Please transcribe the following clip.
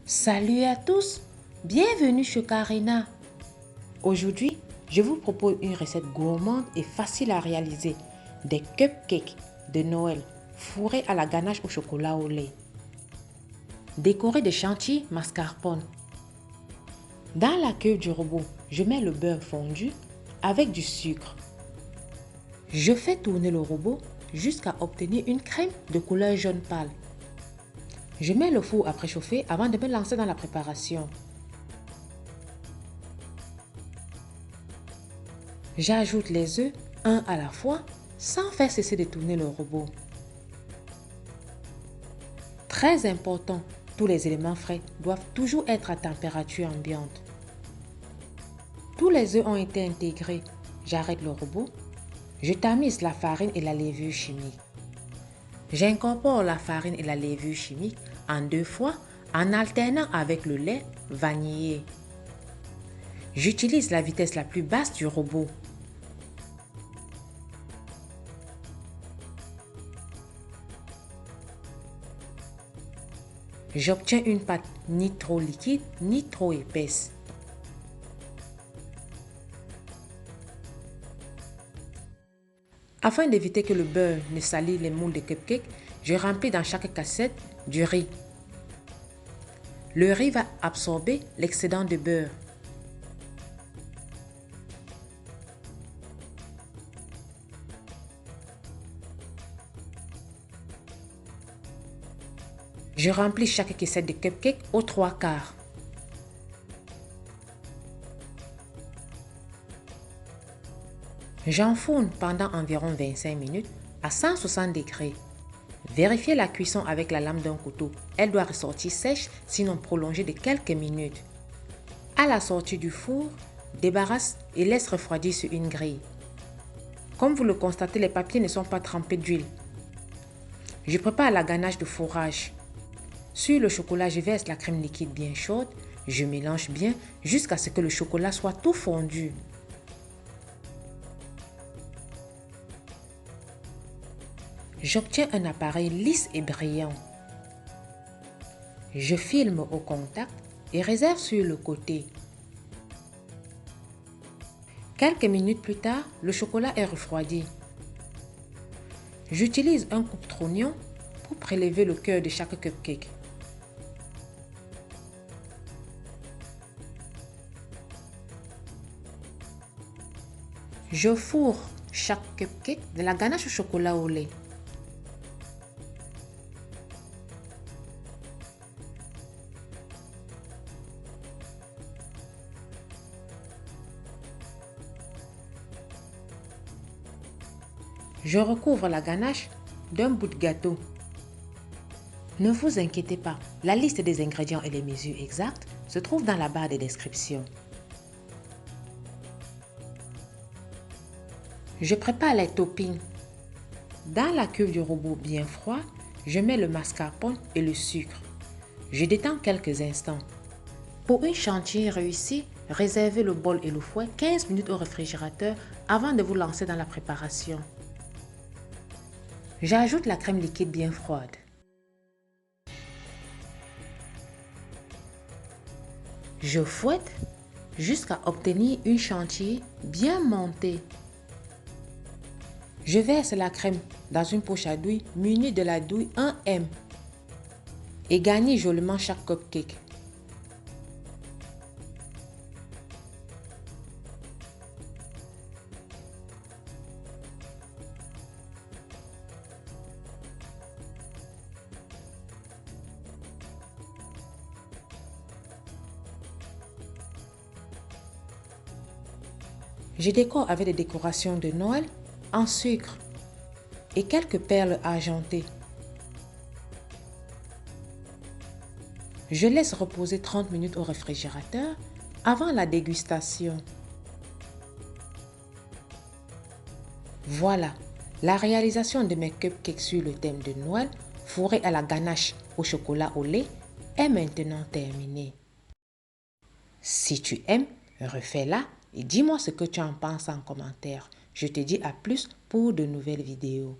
Salut à tous, bienvenue chez Karina. Aujourd'hui, je vous propose une recette gourmande et facile à réaliser, des cupcakes de Noël fourrés à la ganache au chocolat au lait. Décorés de chantilly mascarpone. Dans la cuve du robot, je mets le beurre fondu avec du sucre. Je fais tourner le robot jusqu'à obtenir une crème de couleur jaune pâle. Je mets le four à préchauffer avant de me lancer dans la préparation. J'ajoute les œufs, un à la fois, sans faire cesser de tourner le robot. Très important, tous les éléments frais doivent toujours être à température ambiante. Tous les œufs ont été intégrés. J'arrête le robot. Je tamise la farine et la levure chimique. J'incorpore la farine et la levure chimique en 2 fois en alternant avec le lait vanillé. J'utilise la vitesse la plus basse du robot. J'obtiens une pâte ni trop liquide ni trop épaisse. Afin d'éviter que le beurre ne salisse les moules de cupcake, je remplis dans chaque cassette du riz. Le riz va absorber l'excédent de beurre. Je remplis chaque cassette de cupcake aux 3/4. J'enfourne pendant environ 25 minutes à 160 degrés. Vérifiez la cuisson avec la lame d'un couteau. Elle doit ressortir sèche, sinon prolongée de quelques minutes. À la sortie du four, débarrasse et laisse refroidir sur une grille. Comme vous le constatez, les papiers ne sont pas trempés d'huile. Je prépare la ganache de fourrage. Sur le chocolat, je verse la crème liquide bien chaude. Je mélange bien jusqu'à ce que le chocolat soit tout fondu. J'obtiens un appareil lisse et brillant. Je filme au contact et réserve sur le côté. Quelques minutes plus tard, le chocolat est refroidi. J'utilise un coupe-trognon pour prélever le cœur de chaque cupcake. Je fourre chaque cupcake de la ganache au chocolat au lait. Je recouvre la ganache d'un bout de gâteau. Ne vous inquiétez pas, la liste des ingrédients et les mesures exactes se trouve dans la barre de description. Je prépare les toppings. Dans la cuve du robot bien froid, je mets le mascarpone et le sucre. Je détends quelques instants. Pour une chantilly réussie, réservez le bol et le fouet 15 minutes au réfrigérateur avant de vous lancer dans la préparation. J'ajoute la crème liquide bien froide. Je fouette jusqu'à obtenir une chantilly bien montée. Je verse la crème dans une poche à douille munie de la douille 1M et garnis joliment chaque cupcake. Je décore avec des décorations de Noël en sucre et quelques perles argentées. Je laisse reposer 30 minutes au réfrigérateur avant la dégustation. Voilà, la réalisation de mes cupcakes sur le thème de Noël, fourrés à la ganache au chocolat au lait, est maintenant terminée. Si tu aimes, refais-la et dis-moi ce que tu en penses en commentaire. Je te dis à plus pour de nouvelles vidéos.